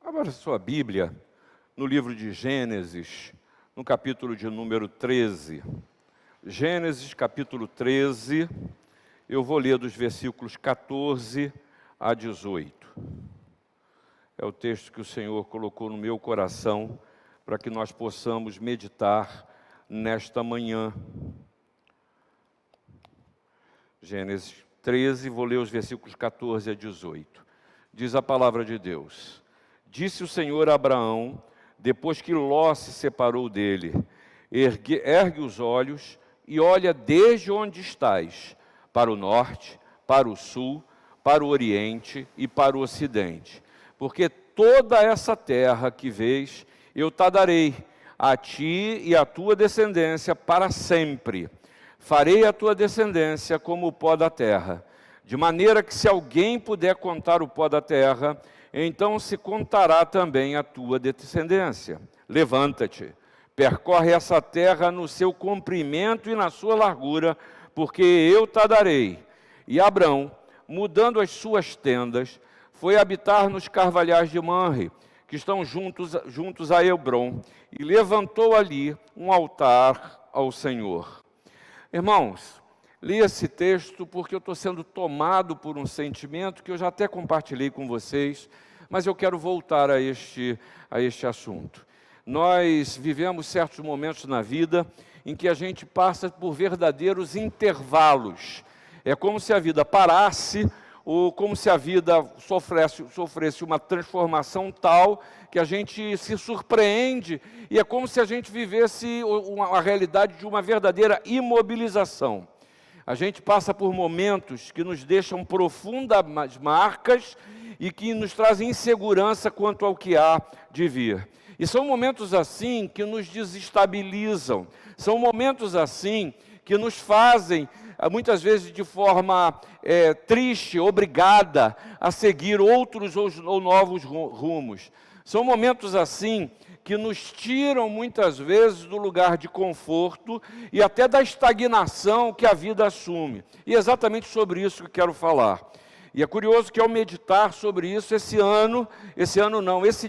Abra sua Bíblia no livro de Gênesis, no capítulo de número 13. Gênesis, capítulo 13, eu vou ler dos versículos 14 a 18. É o texto que o Senhor colocou no meu coração para que nós possamos meditar nesta manhã. Gênesis 13, vou ler os versículos 14 a 18. Diz a palavra de Deus: Disse o Senhor a Abraão, depois que Ló se separou dele: ergue os olhos e olha desde onde estás, para o norte, para o sul, para o oriente e para o ocidente. Porque toda essa terra que vês, eu te darei, a ti e à tua descendência para sempre. Farei a tua descendência como o pó da terra, de maneira que se alguém puder contar o pó da terra, então se contará também a tua descendência. Levanta-te, percorre essa terra no seu comprimento e na sua largura, porque eu te darei. E Abrão, mudando as suas tendas, foi habitar nos carvalhais de Manre, que estão juntos a Hebrom, e levantou ali um altar ao Senhor. Irmãos, li esse texto porque eu estou sendo tomado por um sentimento que eu já até compartilhei com vocês, mas eu quero voltar a este assunto. Nós vivemos certos momentos na vida em que a gente passa por verdadeiros intervalos. É como se a vida parasse, ou como se a vida sofresse uma transformação tal que a gente se surpreende, e é como se a gente vivesse a realidade de uma verdadeira imobilização. A gente passa por momentos que nos deixam profundas marcas e que nos trazem insegurança quanto ao que há de vir. E são momentos assim que nos desestabilizam, são momentos assim que nos fazem, muitas vezes de forma triste, obrigada a seguir outros ou novos rumos. São momentos assim que nos tiram muitas vezes do lugar de conforto e até da estagnação que a vida assume. E é exatamente sobre isso que eu quero falar. E é curioso que ao meditar sobre isso, esse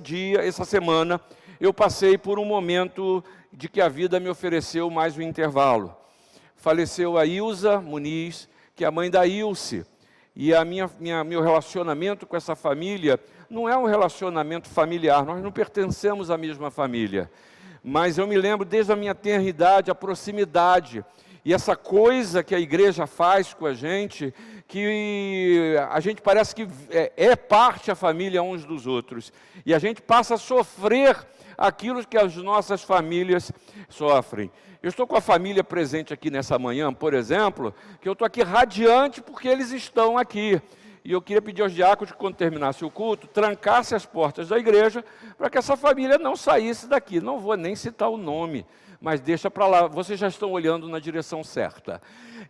dia, essa semana, eu passei por um momento de que a vida me ofereceu mais um intervalo. Faleceu a Ilza Muniz, que é a mãe da Ilse. E meu relacionamento com essa família não é um relacionamento familiar, nós não pertencemos à mesma família. Mas eu me lembro desde a minha tenra idade, a proximidade. E essa coisa que a igreja faz com a gente, que a gente parece que é parte da família uns dos outros. E a gente passa a sofrer aquilo que as nossas famílias sofrem. Eu estou com a família presente aqui nessa manhã, por exemplo, que eu estou aqui radiante porque eles estão aqui. E eu queria pedir aos diáconos que, quando terminasse o culto, trancasse as portas da igreja para que essa família não saísse daqui. Não vou nem citar o nome, mas deixa para lá, vocês já estão olhando na direção certa.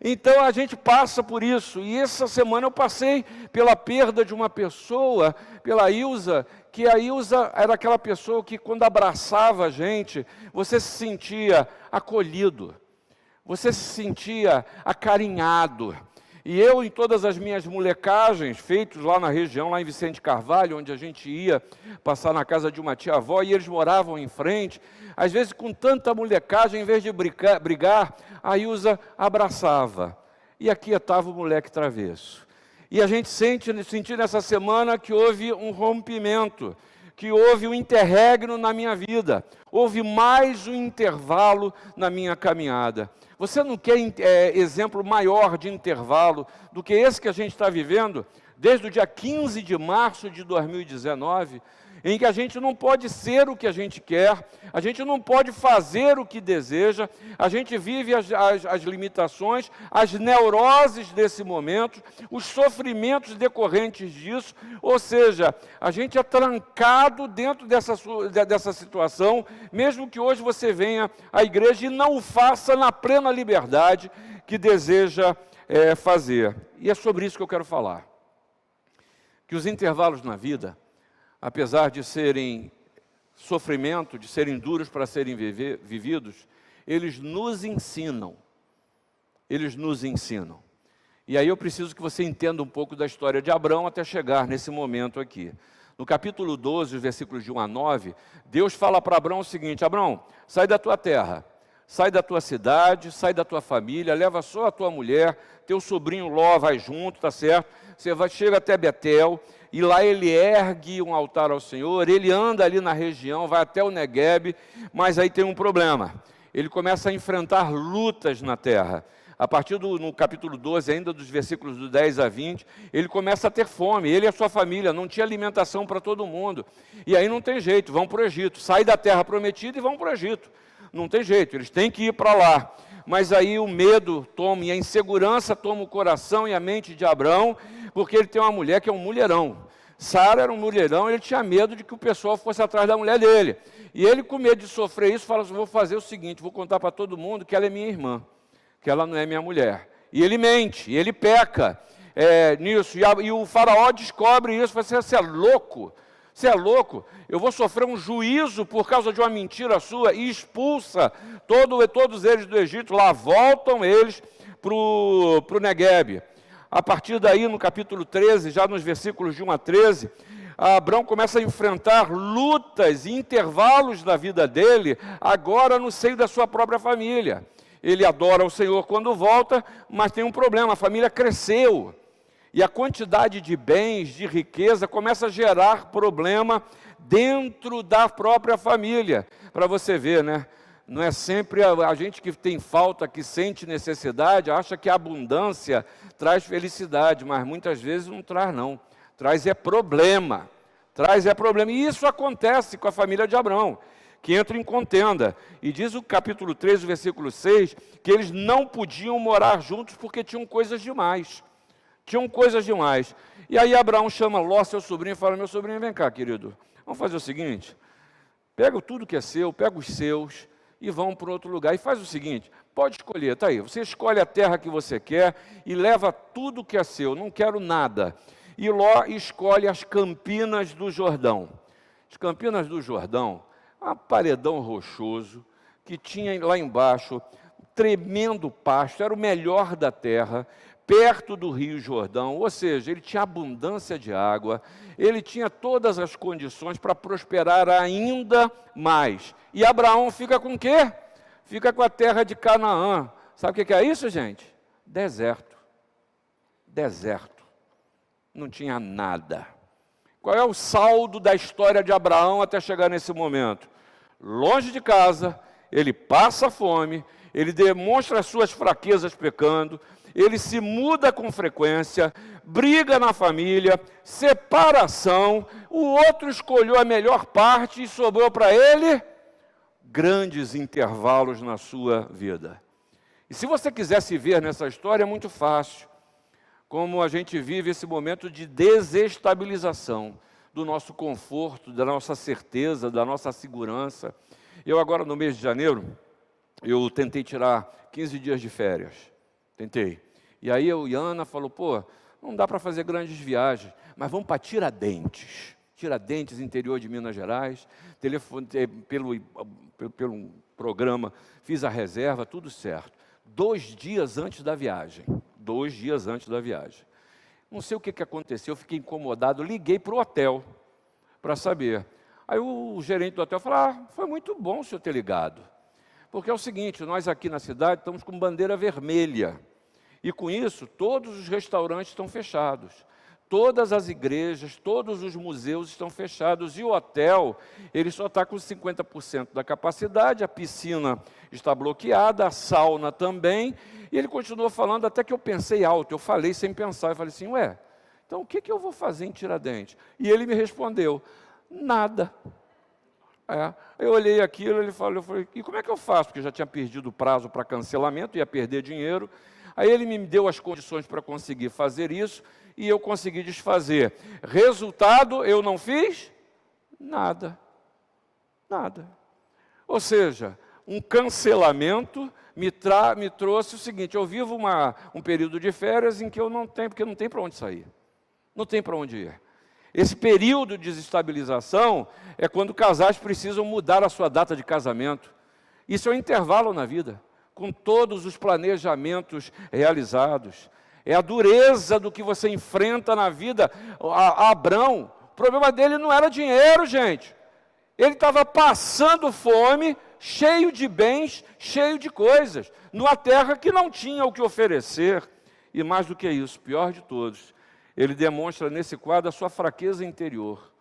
Então a gente passa por isso, e essa semana eu passei pela perda de uma pessoa, pela Ilza, que a Ilza era aquela pessoa que quando abraçava a gente, você se sentia acolhido, você se sentia acarinhado. E eu, em todas as minhas molecagens, feitos lá na região, lá em Vicente Carvalho, onde a gente ia passar na casa de uma tia-avó, e eles moravam em frente, às vezes com tanta molecagem, em vez de brigar, a Ilza abraçava e aquietava o moleque travesso. E a gente sentiu nessa semana que houve um rompimento, que houve um interregno na minha vida, houve mais um intervalo na minha caminhada. Você não quer exemplo maior de intervalo do que esse que a gente está vivendo desde o dia 15 de março de 2019, em que a gente não pode ser o que a gente quer, a gente não pode fazer o que deseja, a gente vive as limitações, as neuroses desse momento, os sofrimentos decorrentes disso, ou seja, a gente é trancado dentro dessa situação, mesmo que hoje você venha à igreja e não o faça na plena liberdade que deseja fazer. E é sobre isso que eu quero falar. Que os intervalos na vida, apesar de serem sofrimento, de serem duros para serem vividos, eles nos ensinam. Eles nos ensinam. E aí eu preciso que você entenda um pouco da história de Abrão até chegar nesse momento aqui. No capítulo 12, os versículos de 1 a 9, Deus fala para Abrão o seguinte: Abrão, sai da tua terra, sai da tua cidade, sai da tua família, leva só a tua mulher, teu sobrinho Ló vai junto, tá certo? Chega até Betel, e lá ele ergue um altar ao Senhor, ele anda ali na região, vai até o Neguebe, mas aí tem um problema. Ele começa a enfrentar lutas na terra. A partir no capítulo 12, ainda dos versículos do 10 a 20, ele começa a ter fome, ele e a sua família, não tinha alimentação para todo mundo. E aí não tem jeito, vão para o Egito, saem da terra prometida e vão para o Egito. Não tem jeito, eles têm que ir para lá. Mas aí o medo toma, e a insegurança toma o coração e a mente de Abrão, porque ele tem uma mulher que é um mulherão. Sara era um mulherão, ele tinha medo de que o pessoal fosse atrás da mulher dele. E ele, com medo de sofrer isso, fala assim: vou fazer o seguinte, vou contar para todo mundo que ela é minha irmã, que ela não é minha mulher. E ele mente, e ele peca nisso. E o faraó descobre isso, fala assim: você é louco? Você é louco? Eu vou sofrer um juízo por causa de uma mentira sua, e expulsa todos eles do Egito. Lá voltam eles para o Neguebe. A partir daí, no capítulo 13, já nos versículos de 1 a 13, Abrão começa a enfrentar lutas e intervalos da vida dele, agora no seio da sua própria família. Ele adora o Senhor quando volta, mas tem um problema: a família cresceu. E a quantidade de bens, de riqueza, começa a gerar problema dentro da própria família. Para você ver, né? Não é sempre a gente que tem falta, que sente necessidade, acha que a abundância traz felicidade, mas muitas vezes não traz não. Traz é problema. E isso acontece com a família de Abrão, que entra em contenda. E diz o capítulo 3, versículo 6, que eles não podiam morar juntos porque tinham coisas demais. E aí Abraão chama Ló, seu sobrinho, e fala: meu sobrinho, vem cá, querido, vamos fazer o seguinte, pega tudo que é seu, pega os seus, e vão para outro lugar. E faz o seguinte, pode escolher, está aí, você escolhe a terra que você quer, e leva tudo que é seu, não quero nada. E Ló escolhe as Campinas do Jordão. As Campinas do Jordão, um paredão rochoso, que tinha lá embaixo tremendo pasto, era o melhor da terra, perto do Rio Jordão, ou seja, ele tinha abundância de água, ele tinha todas as condições para prosperar ainda mais. E Abraão fica com o quê? Fica com a terra de Canaã. Sabe o que é isso, gente? Deserto. Não tinha nada. Qual é o saldo da história de Abraão até chegar nesse momento? Longe de casa, ele passa fome, ele demonstra as suas fraquezas pecando, ele se muda com frequência, briga na família, separação, o outro escolheu a melhor parte e sobrou para ele grandes intervalos na sua vida. E se você quiser se ver nessa história, é muito fácil. Como a gente vive esse momento de desestabilização do nosso conforto, da nossa certeza, da nossa segurança. Eu agora, no mês de janeiro, eu tentei tirar 15 dias de férias. Tentei. E aí a Ana falou: pô, não dá para fazer grandes viagens, mas vamos para Tiradentes. Tiradentes, interior de Minas Gerais. Pelo programa, fiz a reserva, tudo certo. 2 dias antes da viagem. Não sei o que aconteceu, eu fiquei incomodado, liguei para o hotel para saber. Aí o gerente do hotel falou: foi muito bom o senhor ter ligado. Porque é o seguinte, nós aqui na cidade estamos com bandeira vermelha. E com isso, todos os restaurantes estão fechados. Todas as igrejas, todos os museus estão fechados. E o hotel, ele só está com 50% da capacidade, a piscina está bloqueada, a sauna também. E ele continuou falando, até que eu pensei alto, eu falei sem pensar. Eu falei assim: então o que eu vou fazer em Tiradentes? E ele me respondeu: nada. Eu olhei aquilo, eu falei, e como é que eu faço? Porque eu já tinha perdido o prazo para cancelamento, ia perder dinheiro. Aí ele me deu as condições para conseguir fazer isso, e eu consegui desfazer. Resultado, eu não fiz nada. Ou seja, um cancelamento me trouxe o seguinte: eu vivo um período de férias em que eu não tenho, porque não tem para onde sair. Não tem para onde ir. Esse período de desestabilização é quando casais precisam mudar a sua data de casamento. Isso é um intervalo na vida, com todos os planejamentos realizados. É a dureza do que você enfrenta na vida. Abrão, O problema dele não era dinheiro, gente. Ele estava passando fome, cheio de bens, cheio de coisas, numa terra que não tinha o que oferecer. E mais do que isso, pior de todos, ele demonstra nesse quadro a sua fraqueza interior,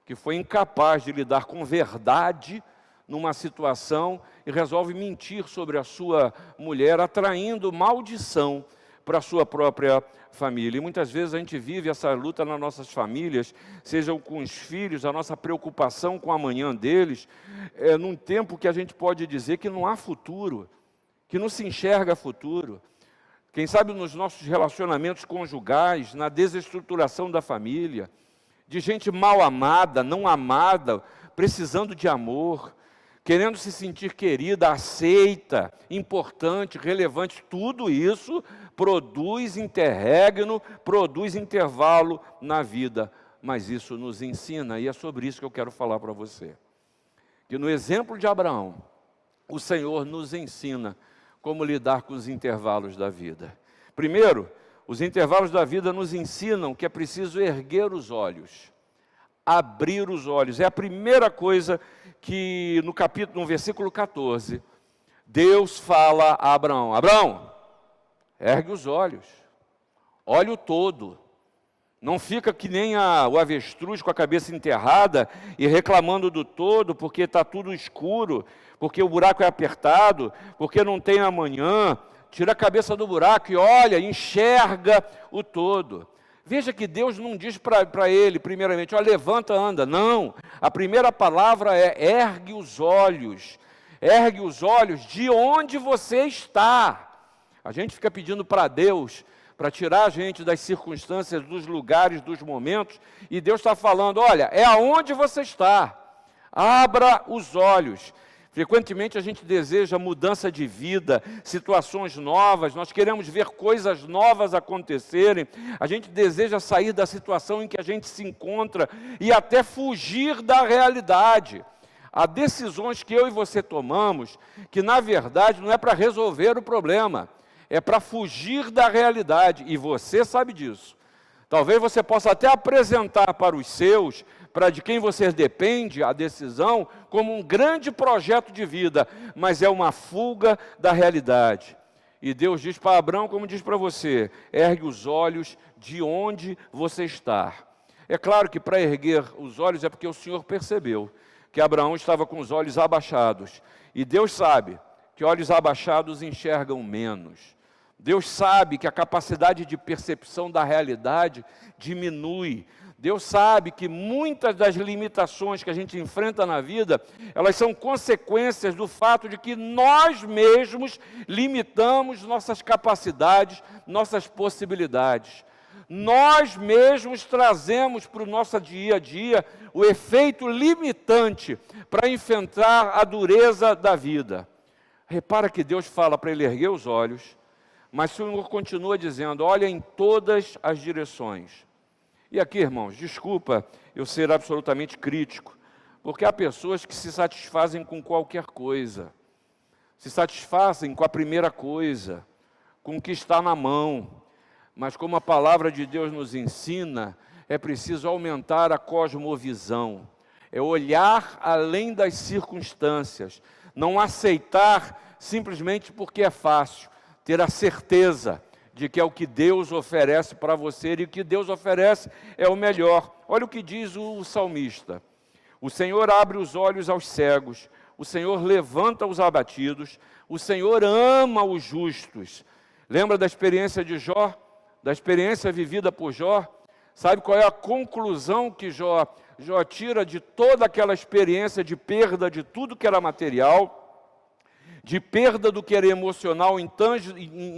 que foi incapaz de lidar com verdade numa situação e resolve mentir sobre a sua mulher, atraindo maldição para a sua própria família. E muitas vezes a gente vive essa luta nas nossas famílias, sejam com os filhos, a nossa preocupação com o amanhã deles, num tempo que a gente pode dizer que não há futuro, que não se enxerga futuro. Quem sabe nos nossos relacionamentos conjugais, na desestruturação da família, de gente mal amada, não amada, precisando de amor, querendo se sentir querida, aceita, importante, relevante, tudo isso produz interregno, produz intervalo na vida. Mas isso nos ensina, e é sobre isso que eu quero falar para você. Que no exemplo de Abraão, o Senhor nos ensina como lidar com os intervalos da vida. Primeiro, os intervalos da vida nos ensinam que é preciso erguer os olhos, abrir os olhos. É a primeira coisa que no versículo 14, Deus fala a Abraão: Abraão, ergue os olhos, olha o todo. Não fica que nem o avestruz com a cabeça enterrada e reclamando do todo, porque está tudo escuro, porque o buraco é apertado, porque não tem amanhã. Tira a cabeça do buraco e olha, enxerga o todo. Veja que Deus não diz para ele, primeiramente, levanta, anda. Não, a primeira palavra é ergue os olhos. Ergue os olhos de onde você está. A gente fica pedindo para Deus para tirar a gente das circunstâncias, dos lugares, dos momentos, e Deus está falando: olha, é aonde você está, abra os olhos. Frequentemente a gente deseja mudança de vida, situações novas, nós queremos ver coisas novas acontecerem, a gente deseja sair da situação em que a gente se encontra e até fugir da realidade. Há decisões que eu e você tomamos que, na verdade, não é para resolver o problema, é para fugir da realidade, e você sabe disso. Talvez você possa até apresentar para os seus, para de quem você depende, a decisão, como um grande projeto de vida, mas é uma fuga da realidade. E Deus diz para Abraão, como diz para você: ergue os olhos de onde você está. É claro que para erguer os olhos é porque o Senhor percebeu que Abraão estava com os olhos abaixados. E Deus sabe que olhos abaixados enxergam menos. Deus sabe que a capacidade de percepção da realidade diminui. Deus sabe que muitas das limitações que a gente enfrenta na vida, elas são consequências do fato de que nós mesmos limitamos nossas capacidades, nossas possibilidades. Nós mesmos trazemos para o nosso dia a dia o efeito limitante para enfrentar a dureza da vida. Repara que Deus fala para ele erguer os olhos, mas o Senhor continua dizendo: olha em todas as direções. E aqui, irmãos, desculpa eu ser absolutamente crítico, porque há pessoas que se satisfazem com qualquer coisa, se satisfazem com a primeira coisa, com o que está na mão, mas como a palavra de Deus nos ensina, é preciso aumentar a cosmovisão, é olhar além das circunstâncias, não aceitar simplesmente porque é fácil, ter a certeza de que é o que Deus oferece para você, e o que Deus oferece é o melhor. Olha o que diz o salmista: o Senhor abre os olhos aos cegos, o Senhor levanta os abatidos, o Senhor ama os justos. Lembra da experiência de Jó? Da experiência vivida por Jó? Sabe qual é a conclusão que Jó tira de toda aquela experiência de perda de tudo que era material, de perda do que era emocional em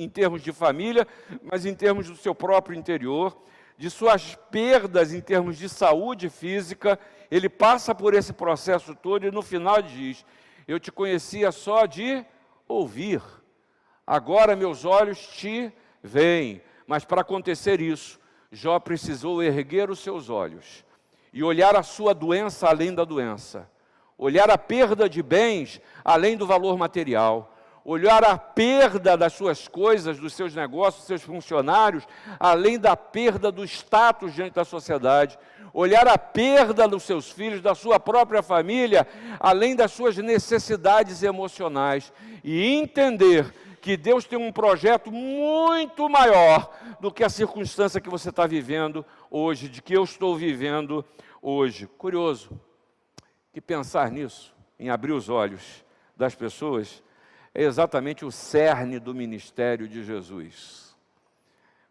termos de família, mas em termos do seu próprio interior, de suas perdas em termos de saúde física? Ele passa por esse processo todo e no final diz: eu te conhecia só de ouvir, agora meus olhos te veem. Mas para acontecer isso, Jó precisou erguer os seus olhos e olhar a sua doença além da doença, olhar a perda de bens além do valor material, olhar a perda das suas coisas, dos seus negócios, dos seus funcionários, além da perda do status diante da sociedade, olhar a perda dos seus filhos, da sua própria família, além das suas necessidades emocionais, e entender que Deus tem um projeto muito maior do que a circunstância que você está vivendo hoje, de que eu estou vivendo hoje. Curioso que pensar nisso, em abrir os olhos das pessoas, é exatamente o cerne do ministério de Jesus.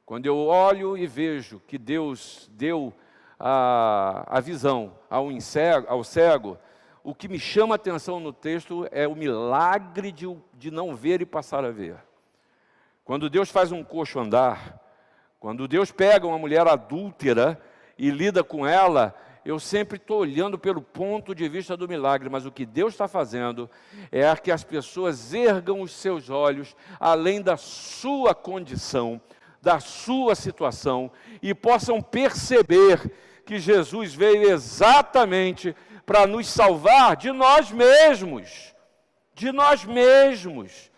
Quando eu olho e vejo que Deus deu a visão ao cego, o que me chama a atenção no texto é o milagre de não ver e passar a ver. Quando Deus faz um coxo andar, quando Deus pega uma mulher adúltera e lida com ela, eu sempre estou olhando pelo ponto de vista do milagre, mas o que Deus está fazendo é que as pessoas ergam os seus olhos além da sua condição, da sua situação, e possam perceber que Jesus veio exatamente para nos salvar de nós mesmos, de nós mesmos.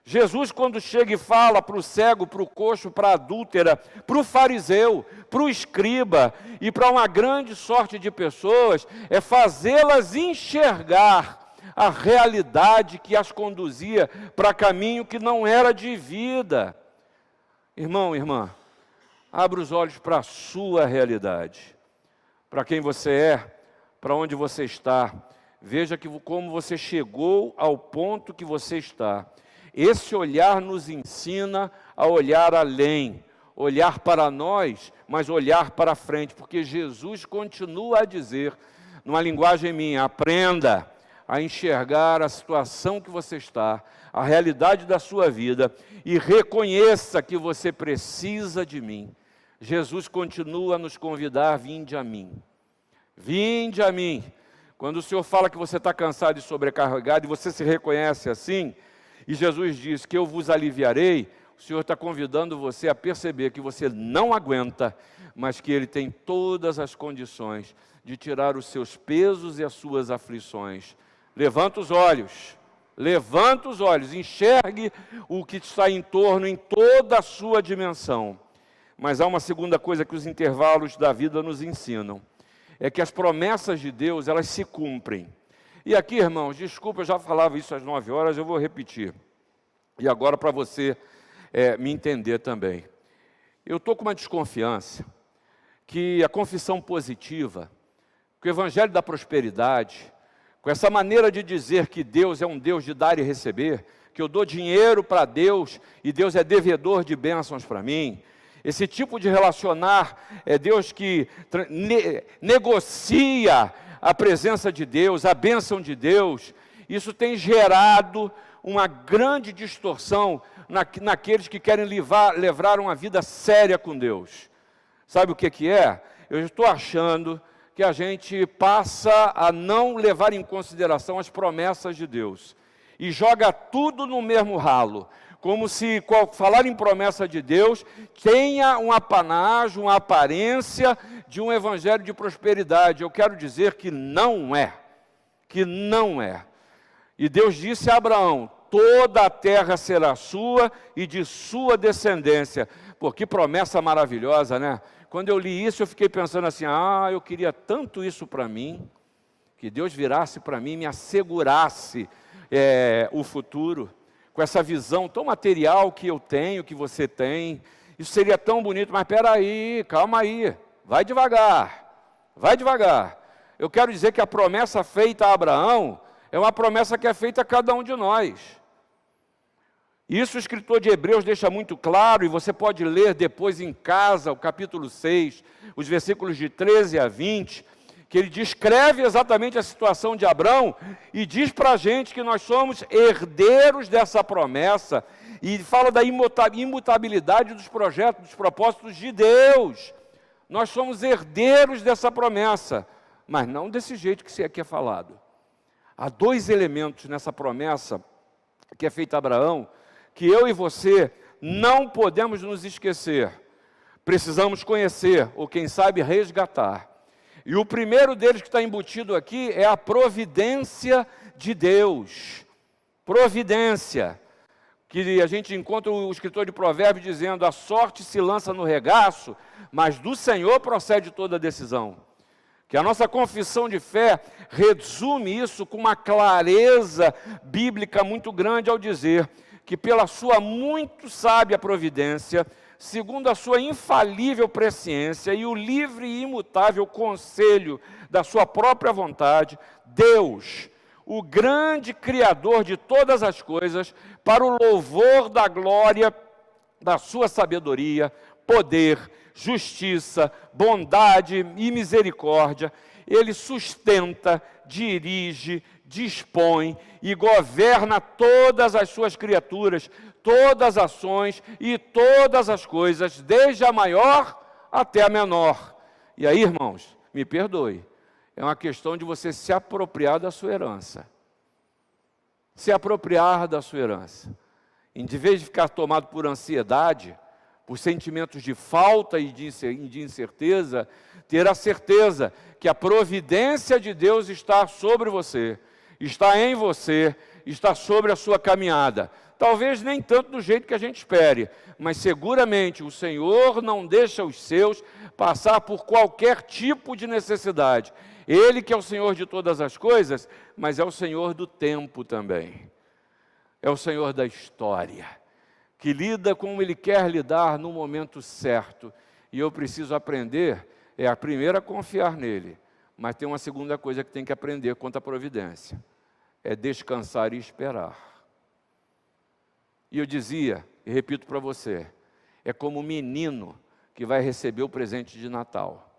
Jesus, quando chega e fala para o cego, para o coxo, para a adúltera, para o fariseu, para o escriba e para uma grande sorte de pessoas, é fazê-las enxergar a realidade que as conduzia para caminho que não era de vida. Irmão, irmã, abra os olhos para a sua realidade, para quem você é, para onde você está. Veja como você chegou ao ponto que você está. Esse olhar nos ensina a olhar além, olhar para nós, mas olhar para frente, porque Jesus continua a dizer, numa linguagem minha, aprenda a enxergar a situação que você está, a realidade da sua vida, e reconheça que você precisa de mim. Jesus continua a nos convidar, vinde a mim. Vinde a mim. Quando o Senhor fala que você está cansado e sobrecarregado, e você se reconhece assim, e Jesus diz que eu vos aliviarei, o Senhor está convidando você a perceber que você não aguenta, mas que Ele tem todas as condições de tirar os seus pesos e as suas aflições. Levanta os olhos, enxergue o que está em torno, em toda a sua dimensão. Mas há uma segunda coisa que os intervalos da vida nos ensinam, é que as promessas de Deus, elas se cumprem. E aqui, irmãos, desculpa, eu já falava isso às 9 horas, eu vou repetir. E agora para você me entender também. Eu estou com uma desconfiança que a confissão positiva, que o evangelho da prosperidade, com essa maneira de dizer que Deus é um Deus de dar e receber, que eu dou dinheiro para Deus e Deus é devedor de bênçãos para mim, esse tipo de relacionar é Deus que negocia a presença de Deus, a bênção de Deus. Isso tem gerado uma grande distorção naqueles que querem levar uma vida séria com Deus. Sabe o que é? Eu estou achando que a gente passa a não levar em consideração as promessas de Deus e joga tudo no mesmo ralo, como se falar em promessa de Deus tenha um apanágio, uma aparência de um evangelho de prosperidade. Eu quero dizer que não é, E Deus disse a Abraão, toda a terra será sua e de sua descendência. Pô, que promessa maravilhosa, né? Quando eu li isso, eu fiquei pensando assim, eu queria tanto isso para mim, que Deus virasse para mim e me assegurasse o futuro, com essa visão tão material que eu tenho, que você tem. Isso seria tão bonito, mas espera aí, calma aí, vai devagar. Eu quero dizer que a promessa feita a Abraão é uma promessa que é feita a cada um de nós. Isso o escritor de Hebreus deixa muito claro, e você pode ler depois em casa, o capítulo 6, os versículos de 13 a 20, que ele descreve exatamente a situação de Abraão e diz para a gente que nós somos herdeiros dessa promessa, e fala da imutabilidade dos projetos, dos propósitos de Deus. Nós somos herdeiros dessa promessa, mas não desse jeito que aqui é falado. Há 2 elementos nessa promessa que é feita a Abraão, que eu e você não podemos nos esquecer. Precisamos conhecer, ou quem sabe resgatar. E o primeiro deles que está embutido aqui é a providência de Deus. Providência. que a gente encontra o escritor de Provérbios dizendo: a sorte se lança no regaço, mas do Senhor procede toda a decisão. Que a nossa confissão de fé resume isso com uma clareza bíblica muito grande ao dizer que pela sua muito sábia providência, segundo a sua infalível presciência e o livre e imutável conselho da sua própria vontade, Deus, o grande Criador de todas as coisas, para o louvor da glória da sua sabedoria, poder, justiça, bondade e misericórdia, Ele sustenta, dirige, dispõe e governa todas as suas criaturas, todas as ações e todas as coisas, desde a maior até a menor. E aí, irmãos, me perdoe, é uma questão de você se apropriar da sua herança. Se apropriar da sua herança. Em vez de ficar tomado por ansiedade, por sentimentos de falta e de incerteza, ter a certeza que a providência de Deus está sobre você, está em você, está sobre a sua caminhada. Talvez nem tanto do jeito que a gente espere, mas seguramente o Senhor não deixa os seus passar por qualquer tipo de necessidade. Ele que é o Senhor de todas as coisas, mas é o Senhor do tempo também. É o Senhor da história, que lida como Ele quer lidar no momento certo. E eu preciso aprender, a primeira, confiar nele. Mas tem uma segunda coisa que tem que aprender quanto à providência. É descansar e esperar. E eu dizia, e repito para você, é como o menino que vai receber o presente de Natal.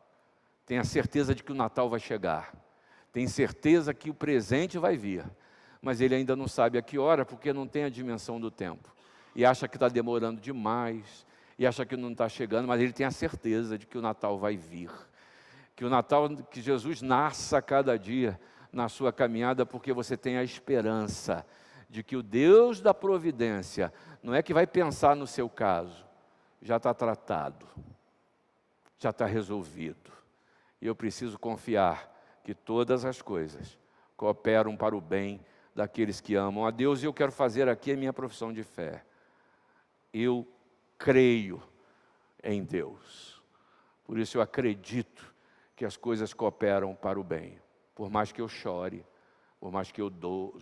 Tem a certeza de que o Natal vai chegar. Tem certeza que o presente vai vir. Mas ele ainda não sabe a que hora, porque não tem a dimensão do tempo. E acha que está demorando demais, e acha que não está chegando, mas ele tem a certeza de que o Natal vai vir. Que o Natal, que Jesus nasça a cada dia na sua caminhada, porque você tem a esperança de que o Deus da providência não é que vai pensar no seu caso, já está tratado, já está resolvido. E eu preciso confiar que todas as coisas cooperam para o bem daqueles que amam a Deus. E eu quero fazer aqui a minha profissão de fé. Eu creio em Deus. Por isso eu acredito que as coisas cooperam para o bem. Por mais que eu chore, por mais que eu doa,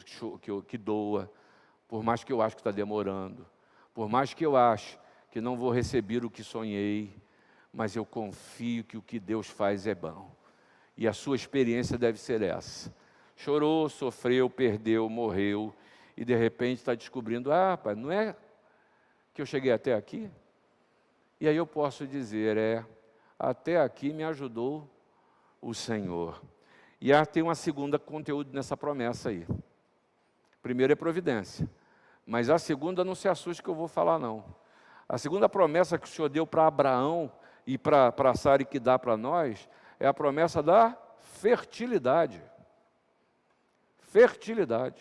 por mais que eu acho que está demorando, por mais que eu ache que não vou receber o que sonhei, mas eu confio que o que Deus faz é bom. E a sua experiência deve ser essa. Chorou, sofreu, perdeu, morreu, e de repente está descobrindo: pai, não é que eu cheguei até aqui? E aí eu posso dizer: até aqui me ajudou o Senhor. E tem uma segunda conteúdo nessa promessa aí. Primeiro é providência, mas a segunda, não se assuste que eu vou falar não. A segunda promessa que o Senhor deu para Abraão e para Sara e que dá para nós, é a promessa da fertilidade. Fertilidade.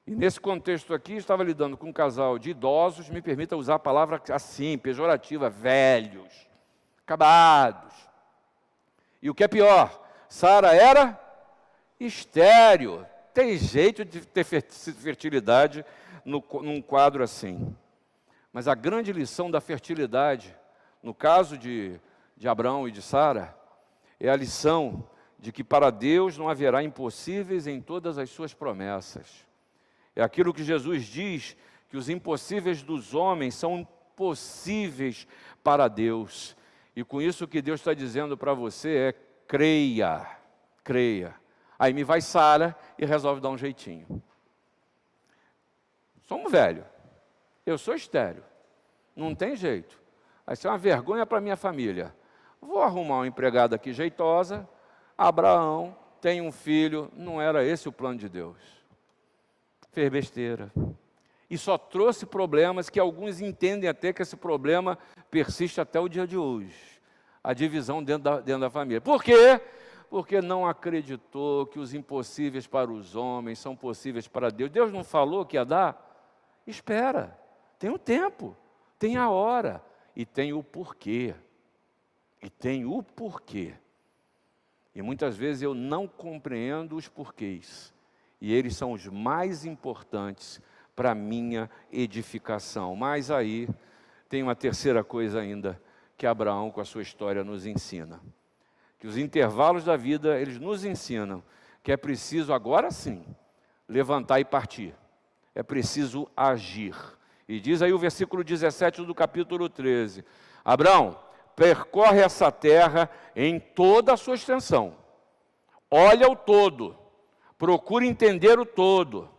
E nesse contexto aqui, estava lidando com um casal de idosos, me permita usar a palavra assim, pejorativa, velhos, acabados. E o que é pior, Sara era estéril. Tem jeito de ter fertilidade num quadro assim. Mas a grande lição da fertilidade, no caso de Abraão e de Sara, é a lição de que para Deus não haverá impossíveis em todas as suas promessas. É aquilo que Jesus diz, que os impossíveis dos homens são possíveis para Deus. E com isso o que Deus está dizendo para você é: creia, creia. Aí me vai Sara e resolve dar um jeitinho. Somos velhos, eu sou estéril, não tem jeito. Vai ser uma vergonha para minha família. Vou arrumar uma empregada aqui jeitosa. Abraão tem um filho, não era esse o plano de Deus. Fez besteira. E só trouxe problemas que alguns entendem até que esse problema persiste até o dia de hoje. A divisão dentro da família. Por quê? Porque não acreditou que os impossíveis para os homens são possíveis para Deus. Deus não falou que ia dar? Espera, tem o tempo, tem a hora e tem o porquê. E tem o porquê. E muitas vezes eu não compreendo os porquês. E eles são os mais importantes para minha edificação. Mas aí tem uma terceira coisa ainda que Abraão, com a sua história, nos ensina. Que os intervalos da vida, eles nos ensinam que é preciso, agora sim, levantar e partir. É preciso agir. E diz aí o versículo 17 do capítulo 13. Abraão, percorre essa terra em toda a sua extensão. Olha o todo. Procure entender o todo.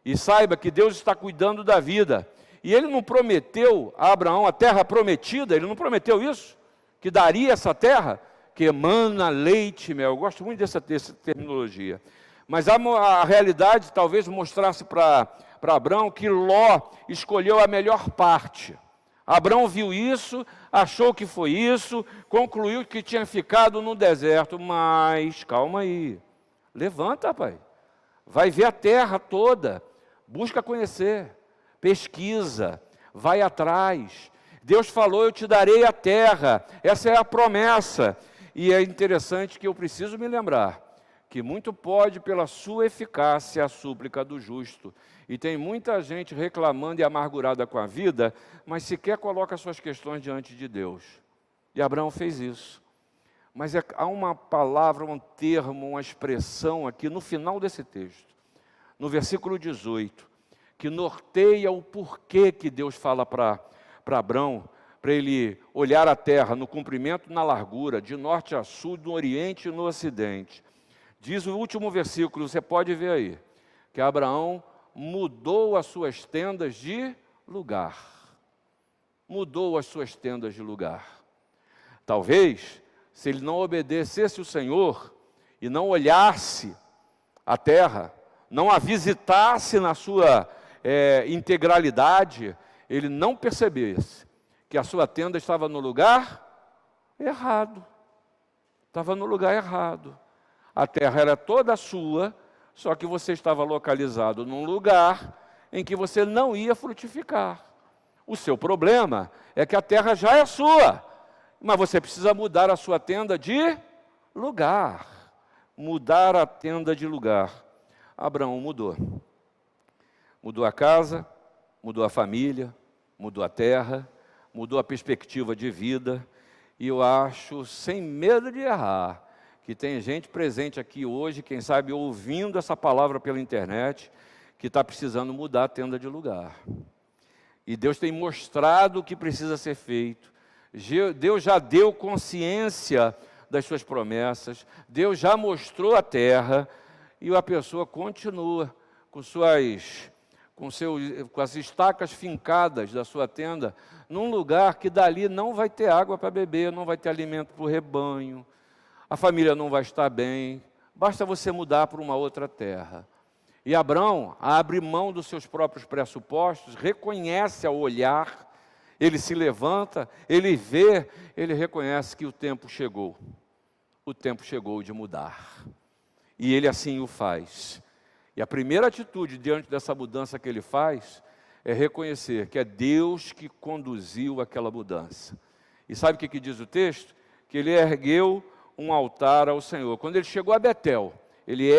E saiba que Deus está cuidando da vida. E Ele não prometeu a Abraão a terra prometida? Ele não prometeu isso? Que daria essa terra? Que emana leite e mel. Eu gosto muito dessa terminologia. Mas a realidade talvez mostrasse para Abraão que Ló escolheu a melhor parte. Abraão viu isso, achou que foi isso, concluiu que tinha ficado no deserto. Mas, calma aí, levanta, pai. Vai ver a terra toda, busca conhecer, pesquisa, vai atrás. Deus falou, eu te darei a terra, essa é a promessa. E é interessante que eu preciso me lembrar que muito pode pela sua eficácia a súplica do justo. E tem muita gente reclamando e amargurada com a vida, mas sequer coloca suas questões diante de Deus. E Abraão fez isso. Mas há uma palavra, um termo, uma expressão aqui no final desse texto, no versículo 18, que norteia o porquê que Deus fala para Abraão, para ele olhar a terra no comprimento e na largura, de norte a sul, no oriente e no ocidente. Diz o último versículo, você pode ver aí, que Abraão mudou as suas tendas de lugar. Mudou as suas tendas de lugar. Talvez, se ele não obedecesse o Senhor e não olhasse a terra, não a visitasse na sua integralidade, ele não percebesse que a sua tenda estava no lugar errado. Estava no lugar errado. A terra era toda sua, só que você estava localizado num lugar em que você não ia frutificar. O seu problema é que a terra já é sua, mas você precisa mudar a sua tenda de lugar. Mudar a tenda de lugar. Abraão mudou. Mudou a casa, mudou a família, mudou a terra, mudou a perspectiva de vida. E eu acho, sem medo de errar, que tem gente presente aqui hoje, quem sabe ouvindo essa palavra pela internet, que está precisando mudar a tenda de lugar. E Deus tem mostrado o que precisa ser feito. Deus já deu consciência das suas promessas. Deus já mostrou a terra. E a pessoa continua com as estacas fincadas da sua tenda, num lugar que dali não vai ter água para beber, não vai ter alimento para o rebanho. A família não vai estar bem, basta você mudar para uma outra terra. E Abraão abre mão dos seus próprios pressupostos, reconhece ao olhar, ele se levanta, ele vê, ele reconhece que o tempo chegou. O tempo chegou de mudar. E ele assim o faz. E a primeira atitude diante dessa mudança que ele faz é reconhecer que é Deus que conduziu aquela mudança. E sabe o que diz o texto? Que ele ergueu um altar ao Senhor. Quando ele chegou a Betel, ele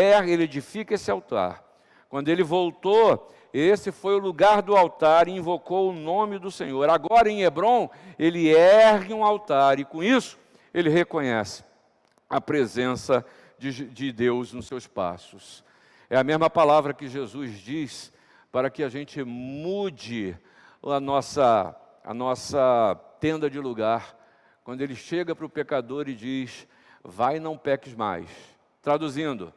edifica esse altar. Quando ele voltou, esse foi o lugar do altar e invocou o nome do Senhor. Agora em Hebrom, ele ergue um altar e com isso ele reconhece a presença de Deus nos seus passos. É a mesma palavra que Jesus diz para que a gente mude a nossa tenda de lugar. Quando ele chega para o pecador e diz, vai, não peques mais. Traduzindo,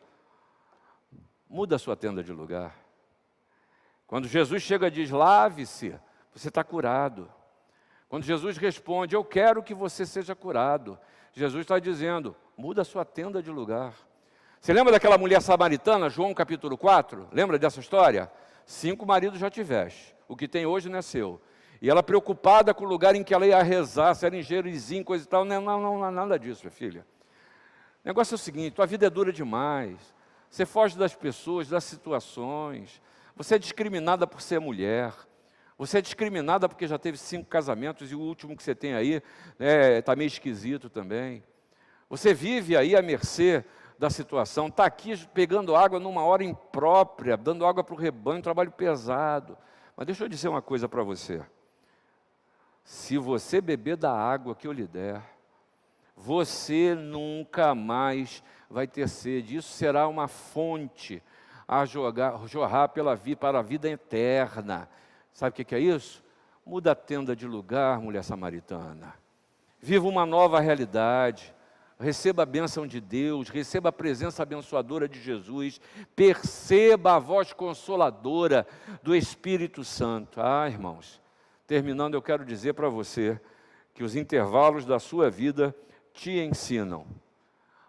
muda a sua tenda de lugar. Quando Jesus chega e diz, lave-se, você está curado. Quando Jesus responde, eu quero que você seja curado, Jesus está dizendo, muda a sua tenda de lugar. Você lembra daquela mulher samaritana, João capítulo 4? Lembra dessa história? 5 maridos já tiveste, o que tem hoje não é seu. E ela preocupada com o lugar em que ela ia rezar, se era em Gerizim, coisa e tal. Não, nada disso, minha filha. O negócio é o seguinte, tua vida é dura demais. Você foge das pessoas, das situações. Você é discriminada por ser mulher. Você é discriminada porque já teve 5 casamentos e o último que você tem aí está meio esquisito também. Você vive aí à mercê da situação, está aqui pegando água numa hora imprópria, dando água para o rebanho, um trabalho pesado. Mas deixa eu dizer uma coisa para você. Se você beber da água que eu lhe der, você nunca mais vai ter sede. Isso será uma fonte a jorrar para a vida eterna. Sabe o que é isso? Muda a tenda de lugar, mulher samaritana. Viva uma nova realidade. Receba a bênção de Deus, receba a presença abençoadora de Jesus, perceba a voz consoladora do Espírito Santo. Ah, irmãos, terminando, eu quero dizer para você que os intervalos da sua vida te ensinam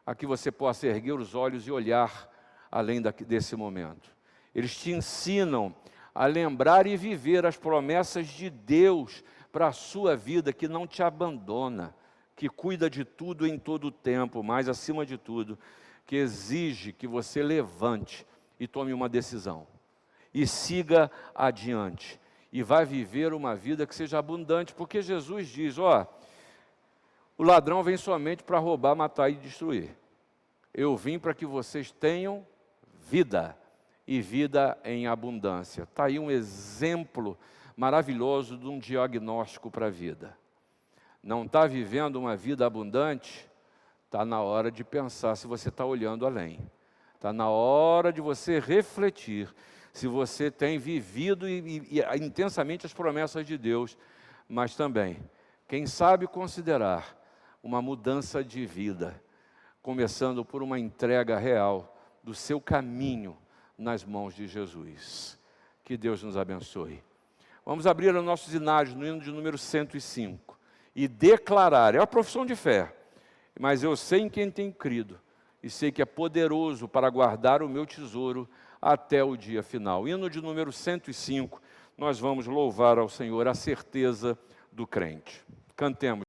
a que você possa erguer os olhos e olhar além desse momento. Eles te ensinam a lembrar e viver as promessas de Deus para a sua vida, que não te abandona, que cuida de tudo em todo o tempo, mas, acima de tudo, que exige que você levante e tome uma decisão, e siga adiante, e vai viver uma vida que seja abundante, porque Jesus diz, ó, o ladrão vem somente para roubar, matar e destruir. Eu vim para que vocês tenham vida, e vida em abundância. Está aí um exemplo maravilhoso de um diagnóstico para a vida. Não está vivendo uma vida abundante? Está na hora de pensar se você está olhando além. Está na hora de você refletir se você tem vivido intensamente as promessas de Deus, mas também, quem sabe considerar uma mudança de vida, começando por uma entrega real do seu caminho nas mãos de Jesus. Que Deus nos abençoe. Vamos abrir os nossos hinários no hino de número 105. E declarar, é uma profissão de fé, mas eu sei em quem tenho crido, e sei que é poderoso para guardar o meu tesouro até o dia final. Hino de número 105, nós vamos louvar ao Senhor a certeza do crente. Cantemos.